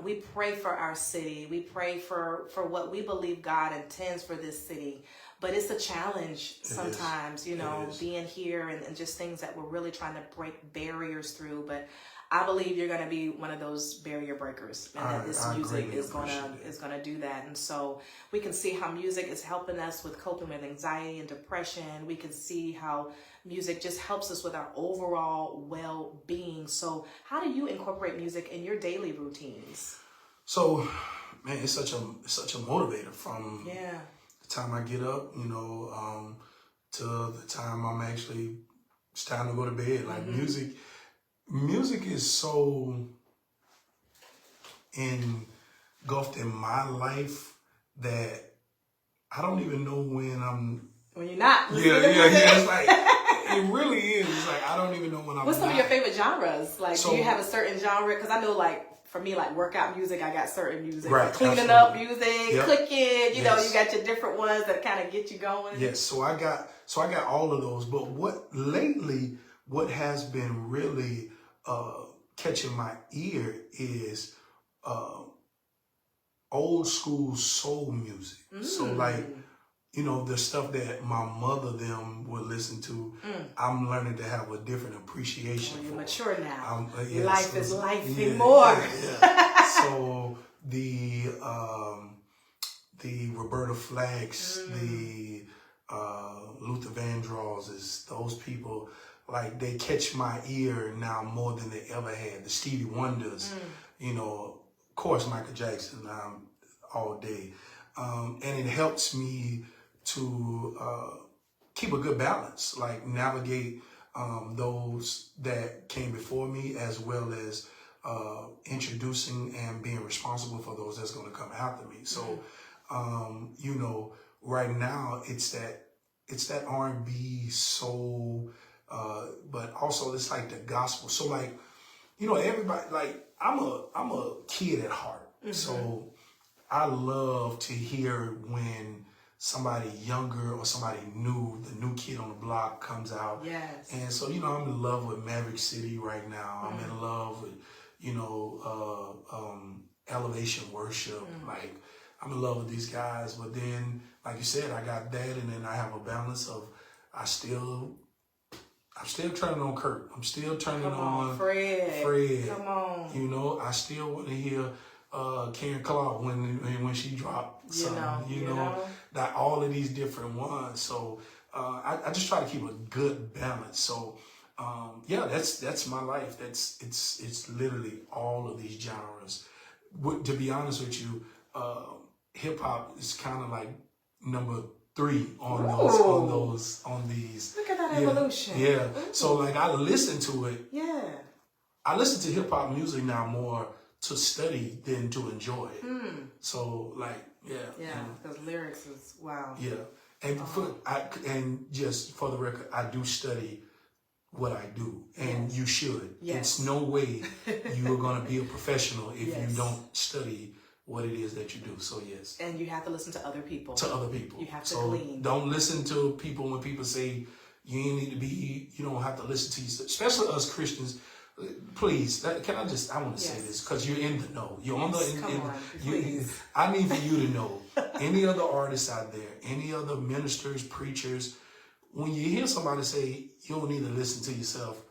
we pray for our city. We pray for what we believe God intends for this city. But it's a challenge sometimes, you know, being here and just things that we're really trying to break barriers through. But I believe you're going to be one of those barrier breakers, and that this music is going to do that. And so we can see how music is helping us with coping with anxiety and depression. We can see how music just helps us with our overall well-being. So how do you incorporate music in your daily routines? So, man, it's such a motivator from the time I get up, you know, to the time it's time to go to bed. Like music is so engulfed in my life that I don't even know when you're not. It's like, it really is. It's like, I don't even know when I'm What's some of your favorite genres? Like, do you have a certain genre? Because I know, like, for me, like workout music, I got certain music. Right, cleaning up music, cooking, you know, you got your different ones that kind of get you going. Yes, so I got all of those. But what has been really catching my ear is old school soul music. So like, you know, the stuff that my mother them would listen to, I'm learning to have a different appreciation for. You're mature now. Life is life and more. So the Roberta Flax, the Luther Vandross, those people, like, they catch my ear now more than they ever had. The Stevie Wonders, you know, course, Michael Jackson all day. And it helps me to keep a good balance, like navigate those that came before me, as well as introducing and being responsible for those that's going to come after me. So, you know, right now it's that R&B soul, but also it's like the gospel. So like, you know, everybody, like I'm a kid at heart. So I love to hear when somebody younger or somebody new, the new kid on the block comes out. Yes. And so, you know, I'm in love with Maverick City right now. I'm in love with, you know, Elevation Worship. Like, I'm in love with these guys. But then, like you said, I got that, and then I have a balance of I'm still turning on Kurt. I'm still turning on Fred. Come on. You know, I still want to hear Karen Clark when she dropped something, you know, that all of these different ones. So I just try to keep a good balance. So yeah, that's my life. It's literally all of these genres. To be honest with you, hip hop is kind of like number 3 on these. Look at that evolution. Yeah. So like I listen to it. Yeah. I listen to hip hop music now more to study than to enjoy it. So like, because lyrics is wow. Yeah, and and just for the record, I do study what I do, and you should. It's no way you are going to be a professional if you don't study what it is that you do. So yes, and you have to listen to other people. You have to glean. Don't listen to people when people say you ain't need to be. You don't have to listen to yourself, especially us Christians. Please, I want to say this because you're in the know. You're on the. I need for you to know. Any other artists out there, any other ministers, preachers, when you hear somebody say you don't need to listen to yourself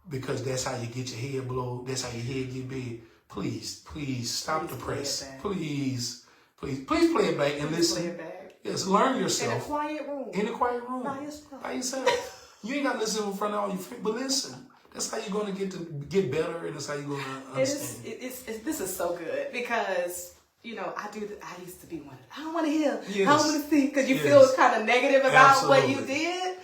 because that's how you get your head blown, that's how your head get big. Please stop the press. Please play it back and listen. Play it back. Yes, learn yourself. In a quiet room. By yourself. You ain't got to listen in front of all your friends, but listen. That's how you're going to get better, and that's how you're going to understand. This is so good because, you know, I used to be one. I don't want to hear. I don't want to see because you feel kind of negative about what you did.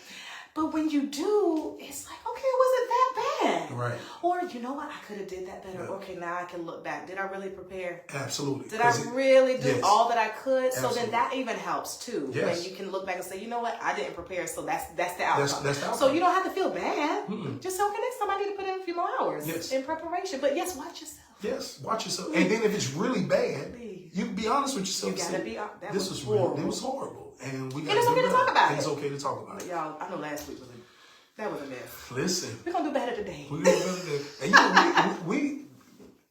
But when you do, it's like, okay, was it that bad? Right. Or, you know what, I could have did that better. Yeah. Okay, now I can look back. Did I really prepare? Absolutely. Did I really do all that I could? Absolutely. So then that even helps too. Yes. When you can look back and say, you know what, I didn't prepare, so that's the outcome. That's the outcome. So you don't have to feel bad. Just okay, next time I need to put in a few more hours in preparation. But yes, watch yourself. Yes, watch yourself. And then if it's really bad, you can be honest with yourself. You gotta be honest. This was horrible. It was horrible. And it's okay to talk about it. It's okay to talk about it. Y'all, I know last week was that was a mess. Listen, we're gonna do better today. We're gonna do better today. And you know,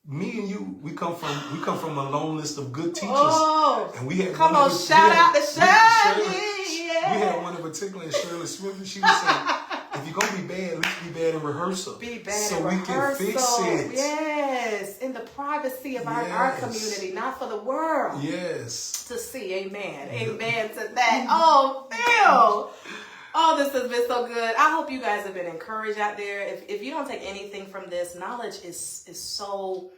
me and you, we come from a long list of good teachers. Oh, and we had shout out to Shirley. We had one in particular, Shirley Smith, and she was saying, if you're gonna be bad, let's be bad in rehearsal. Be bad in rehearsal. So we can fix it. Yes, in the privacy of our community, not for the world. Yes. To see, amen. Amen to that. Oh, Phil. Oh, this has been so good. I hope you guys have been encouraged out there. If you don't take anything from this, knowledge is so,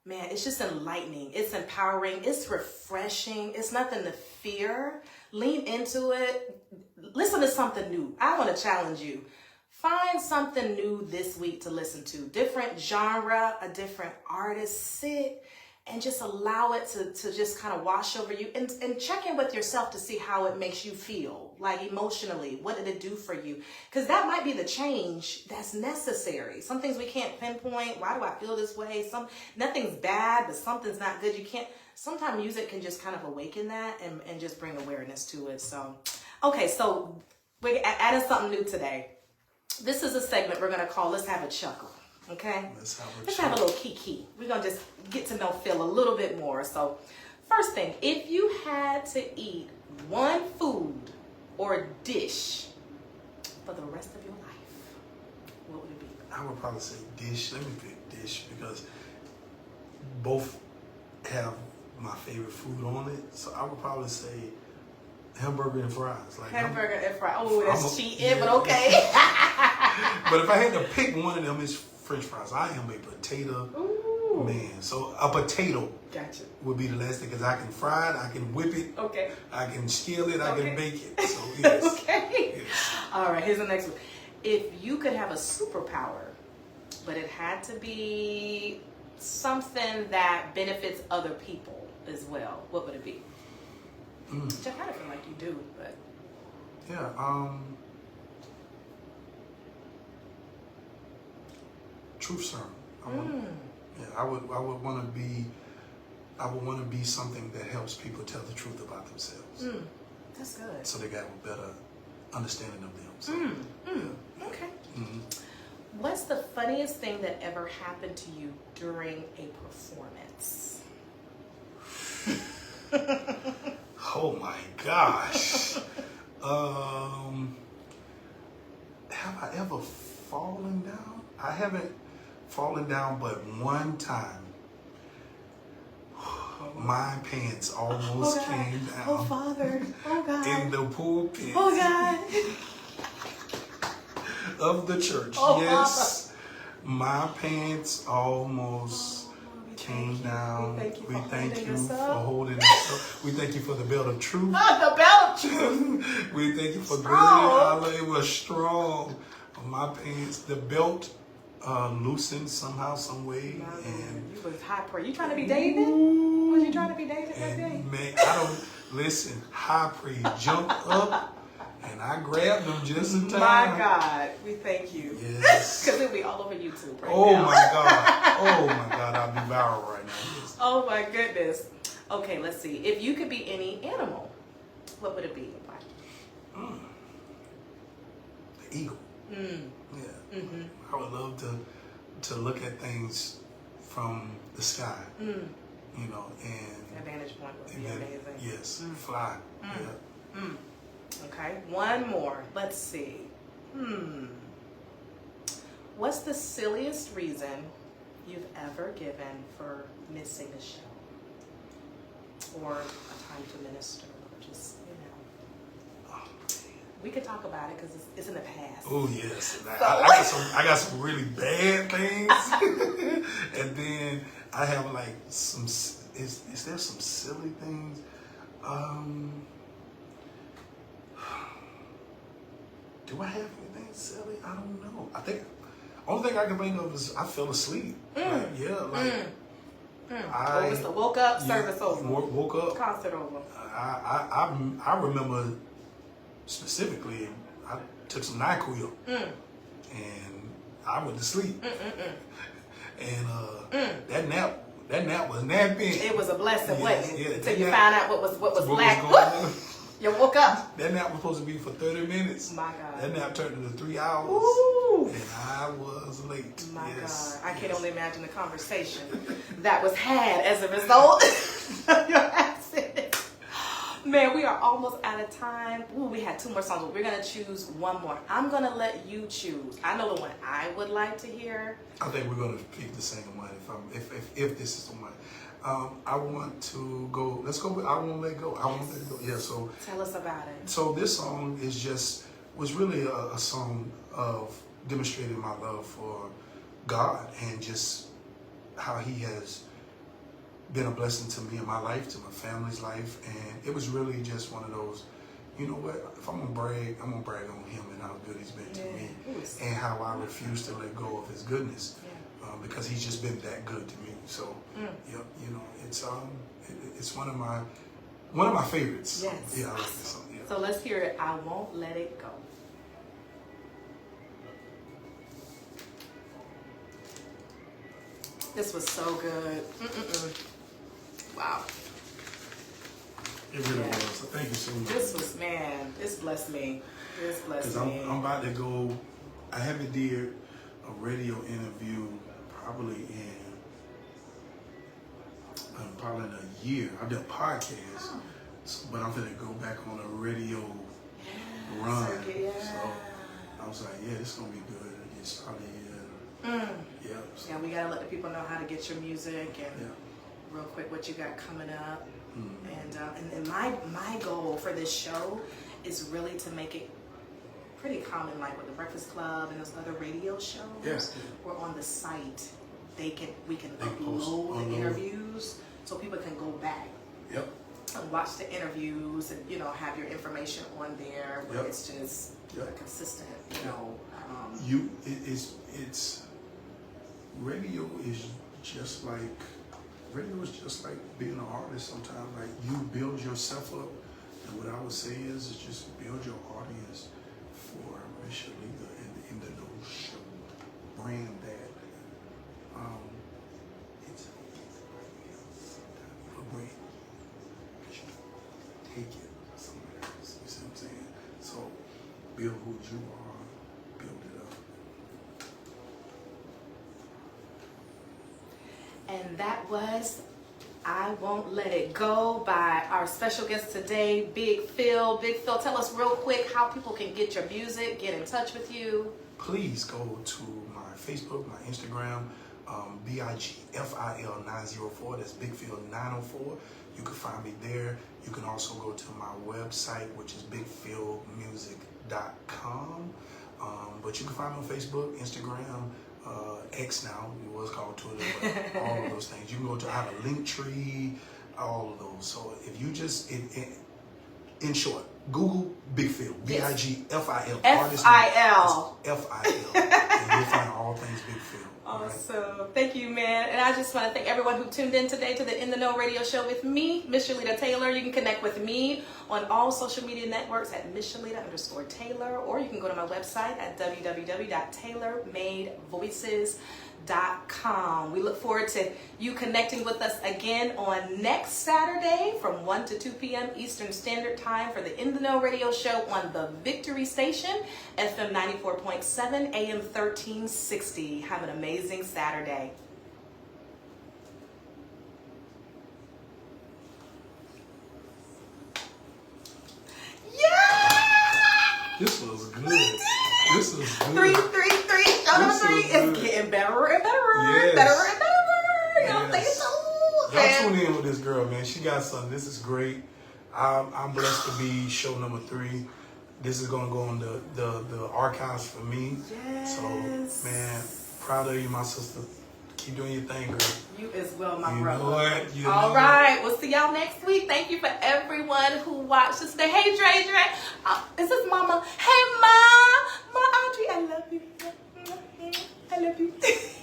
man, it's just enlightening. It's empowering. It's refreshing. It's nothing to fear. Lean into it. Listen to something new. I want to challenge you. Find something new this week to listen to. Different genre, a different artist. Sit and just allow it to just kind of wash over you and check in with yourself to see how it makes you feel, like emotionally. What did it do for you? Because that might be the change that's necessary. Some things we can't pinpoint. Why do I feel this way? Nothing's bad, but something's not good. Sometimes music can just kind of awaken that and just bring awareness to it. So, okay, so we're adding something new today. This is a segment we're going to call Let's Have a Chuckle. Okay? Let's have a little kiki. We're going to just get to know Phil a little bit more. So, first thing, if you had to eat one food or dish for the rest of your life, what would it be? I would probably say dish. Let me pick dish because both have my favorite food on it. So, I would probably say hamburger and fries. Like hamburger and fries. Oh, that's cheating, but okay. But if I had to pick one of them, it's French fries. I am a potato Man, so a potato. Gotcha. Would be the last thing because I can fry it, I can whip it, Okay. I can skill it, I Okay. can bake it. So yes. Okay. Yes. All right, here's the next one. If you could have a superpower, but it had to be something that benefits other people as well, what would it be? Which I kind of feel like you do, but. Yeah, truth serum. I would want to be something that helps people tell the truth about themselves. That's good. So they got a better understanding of them. So, Okay. What's the funniest thing that ever happened to you during a performance? Oh my gosh. Have I ever fallen down? I haven't fallen down but one time. My pants almost came down. Oh, Father. Oh, God. In the pulpit Oh, God. of the church. Oh, Yes. My pants almost came down. We thank you for holding yourself. We thank you for the belt of truth. The belt of truth. We thank you for Strong. good. It was strong. My pants, the belt loosened somehow, some way. And You was high prayer. You trying to be David? Was you trying to be David that day? and man, I don't listen. High priest jumped up, and I grabbed him just in time. My God, we thank you. Yes. Because it'll be all over YouTube right Oh now. my God. Oh my God. I'll be viral right now. Yes. Oh my goodness. Okay, let's see. If you could be any animal, what would it be? The eagle. Yeah. I would love to look at things from the sky. You know, and Vantage point would be then, amazing. yes, fly. Yeah. Okay, one more. Let's see. What's the silliest reason you've ever given for missing a show? Or a time to minister, or just, we could talk about it because it's in the past. Oh yes, I got some really bad things, and then I have like some. Is there some silly things? Do I have anything silly? I don't know. I think only thing I can think of is I fell asleep. I woke up, service over. Woke up, concert over. I remember specifically. I took some NyQuil and I went to sleep. And that nap was napping. It was a blessing, wasn't it? Yeah, Until you found out what was lacking. going on. You woke up. That nap was supposed to be for 30 minutes. My God. That nap turned into 3 hours. Ooh. And I was late. My Yes. God. I can only imagine the conversation that was had as a result of your accident. Man, we are almost out of time. Ooh, we had 2 more songs, but we're going to choose one more. I'm going to let you choose. I know the one I would like to hear. I think we're going to pick the same one if this is the one. I want to go. Let's go with I Won't Let Go. I Won't Let Go. Yeah. So tell us about it. So this song was really a song of demonstrating my love for God and just how He has been a blessing to me in my life, to my family's life, and it was really just one of those. You know what? If I'm gonna brag on Him and how good He's been to me, and how I refuse to let go of His goodness. Because He's just been that good to me. So, yep, you know, it's one of my favorites. Yes. Yeah, I like this song. Yeah. So let's hear it. I Won't Let It Go. This was so good. Wow. It really was. So thank you so much. This blessed me. This blessed Because me. I'm about to go. I haven't did a radio interview probably in a year. I've done podcasts, but I'm gonna go back on a radio run. So I was like, yeah, this is gonna be good. Get started. Yeah. So, Yeah, we gotta let the people know how to get your music and real quick what you got coming up. And my goal for this show is really to make it pretty common, like with the Breakfast Club and those other radio shows. Yes. We're on the site we can upload the interviews so people can go back. Yep. And watch the interviews and, you know, have your information on there. But it's just consistent, you know. It's radio is just like being an artist sometimes. Like, you build yourself up, and what I would say is just build your audience for Michellita and the new show. Brand that. It's a brand. Take it somewhere else. You see what I'm saying? So build who you are, build it up. And that was I Won't Let It Go by our special guest today, Big Fil. Big Fil, tell us real quick how people can get your music, get in touch with you. Please go to my Facebook, my Instagram, BIGFIL 904. That's Big Fil 904. You can find me there. You can also go to my website, which is bigfilmusic.com. But you can find me on Facebook, Instagram, X now. It was called Twitter, but all of those things. You can go to, I have a link tree, all of those. So if you just, in short, Google Big Fil, BIGFIL. F-I-L. F-I-L. And you'll find all things Big Fil. Awesome. Right. Thank you, man. And I just want to thank everyone who tuned in today to the In the Know radio show with me, Michellita Taylor. You can connect with me on all social media networks at Michellita_Taylor, or you can go to my website at www.tailormadevoices.com. We look forward to you connecting with us again on next Saturday from 1 to 2 p.m. Eastern Standard Time for the In the Know radio show on the Victory Station, FM 94.7, AM 1360. Have an amazing Saturday. This was good. This was good. 3, 3, 3. Show number 3 is getting better and better. Yes. Better and better. You know, Yes. so. Y'all tune in with this girl, man. She got something. This is great. I'm blessed to be show number 3. This is gonna go on the archives for me. Yes. So, man, proud of you, my sister. Keep doing your thing, girl. You as well, my You brother. know what? You All know right. We'll see y'all next week. Thank you for everyone who watched us today. Hey, Dre. Is this Mama? Hey, Ma. Audrey, I love you. I love you. This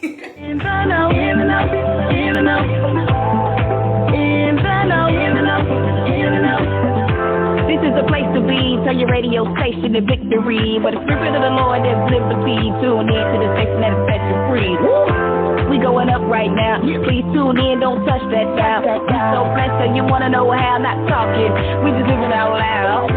is the place to be. Turn your radio station to Victory. Where the Spirit of the Lord is liberty. Tune in to the station that sets you free. Woo! We going up right now. Please tune in, don't touch that dial. We so blessed that you wanna know how, not talking. We just living out loud.